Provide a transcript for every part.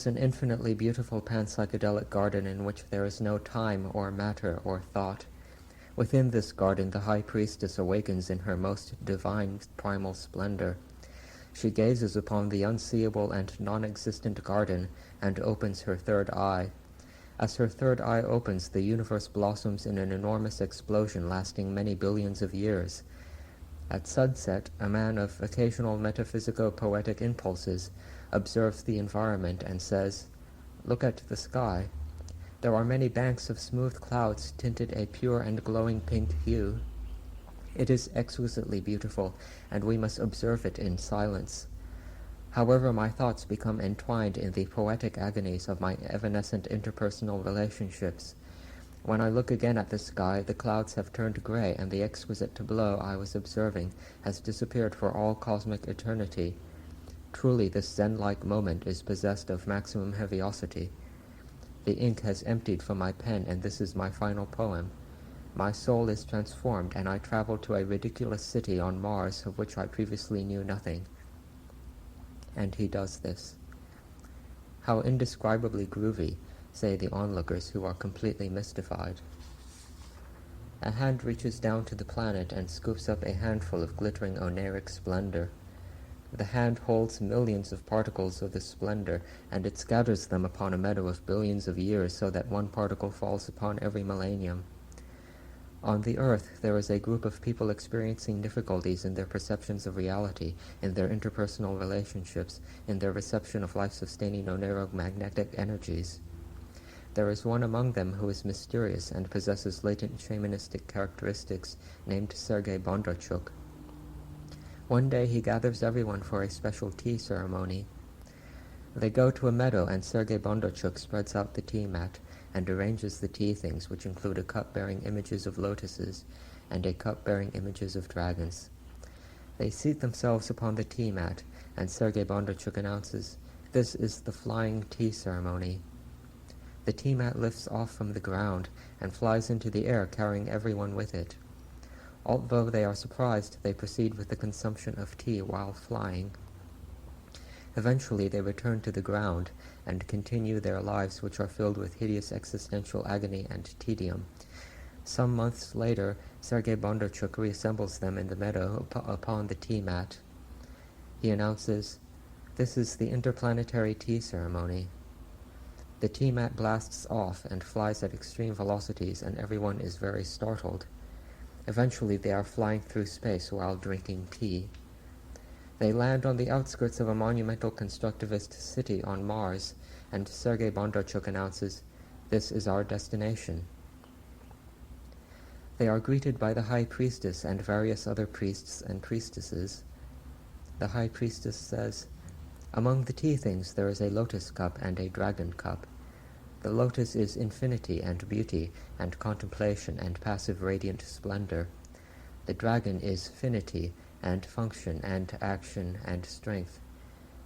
It's an infinitely beautiful pan-psychedelic garden in which there is no time or matter or thought. Within this garden, the high priestess awakens in her most divine primal splendor. She gazes upon the unseeable and non-existent garden and opens her third eye. As her third eye opens, the universe blossoms in an enormous explosion lasting many billions of years. At sunset, a man of occasional metaphysico-poetic impulses observes the environment and says, "Look at the sky. There are many banks of smooth clouds tinted a pure and glowing pink hue. It is exquisitely beautiful, and we must observe it in silence." However, my thoughts become entwined in the poetic agonies of my evanescent interpersonal relationships. When I look again at the sky, the clouds have turned gray, and the exquisite tableau I was observing has disappeared for all cosmic eternity. Truly, this Zen-like moment is possessed of maximum heaviosity. The ink has emptied from my pen, and this is my final poem. My soul is transformed, and I travel to a ridiculous city on Mars of which I previously knew nothing. And he does this. How indescribably groovy, say the onlookers who are completely mystified. A hand reaches down to the planet and scoops up a handful of glittering oneric splendor. The hand holds millions of particles of the splendor, and it scatters them upon a meadow of billions of years so that one particle falls upon every millennium. On the Earth, there is a group of people experiencing difficulties in their perceptions of reality, in their interpersonal relationships, in their reception of life-sustaining oneromagnetic energies. There is one among them who is mysterious and possesses latent shamanistic characteristics, named Sergei Bondarchuk. One day he gathers everyone for a special tea ceremony. They go to a meadow, and Sergei Bondarchuk spreads out the tea mat and arranges the tea things, which include a cup bearing images of lotuses and a cup bearing images of dragons. They seat themselves upon the tea mat, and Sergei Bondarchuk announces, "This is the flying tea ceremony." The tea mat lifts off from the ground and flies into the air, carrying everyone with it. Although they are surprised, they proceed with the consumption of tea while flying. Eventually they return to the ground and continue their lives, which are filled with hideous existential agony and tedium. Some months later, Sergei Bondarchuk reassembles them in the meadow upon the tea mat. He announces, "This is the interplanetary tea ceremony." The tea mat blasts off and flies at extreme velocities, and everyone is very startled. Eventually they are flying through space while drinking tea. They land on the outskirts of a monumental constructivist city on Mars, and Sergei Bondarchuk announces, "This is our destination." They are greeted by the high priestess and various other priests and priestesses. The high priestess says, "Among the tea things there is a lotus cup and a dragon cup. The lotus is infinity and beauty and contemplation and passive radiant splendor. The dragon is finity and function and action and strength.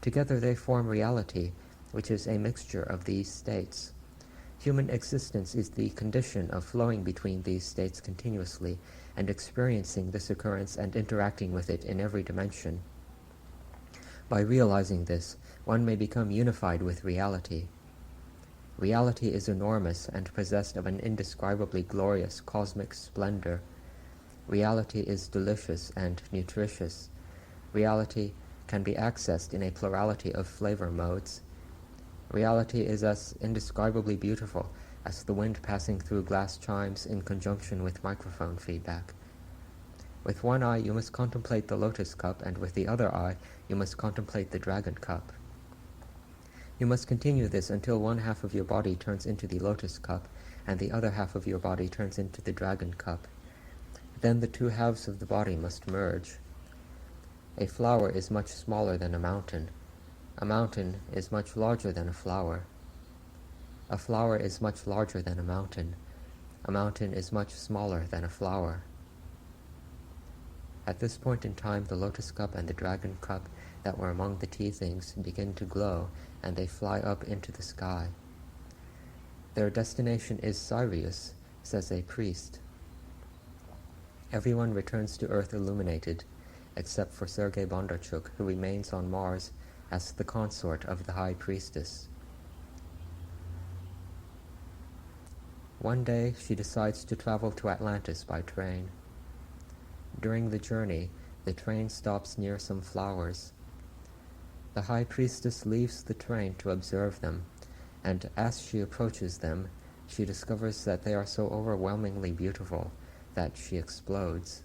Together they form reality, which is a mixture of these states. Human existence is the condition of flowing between these states continuously and experiencing this occurrence and interacting with it in every dimension. By realizing this, one may become unified with reality. Reality is enormous and possessed of an indescribably glorious cosmic splendor. Reality is delicious and nutritious. Reality can be accessed in a plurality of flavor modes. Reality is as indescribably beautiful as the wind passing through glass chimes in conjunction with microphone feedback. With one eye you must contemplate the lotus cup, and with the other eye you must contemplate the dragon cup. You must continue this until one half of your body turns into the lotus cup, and the other half of your body turns into the dragon cup. Then the two halves of the body must merge. A flower is much smaller than a mountain. A mountain is much larger than a flower. A flower is much larger than a mountain. A mountain is much smaller than a flower." At this point in time, the lotus cup and the dragon cup that were among the tea things begin to glow, and they fly up into the sky. "Their destination is Sirius," says a priest. Everyone returns to Earth illuminated, except for Sergei Bondarchuk, who remains on Mars as the consort of the high priestess. One day, she decides to travel to Atlantis by train. During the journey, the train stops near some flowers. The high priestess leaves the train to observe them, and as she approaches them, she discovers that they are so overwhelmingly beautiful that she explodes.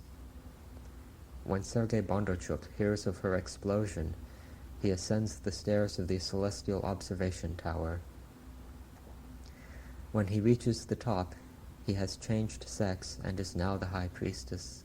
When Sergei Bondarchuk hears of her explosion, he ascends the stairs of the Celestial Observation Tower. When he reaches the top, he has changed sex and is now the High Priestess.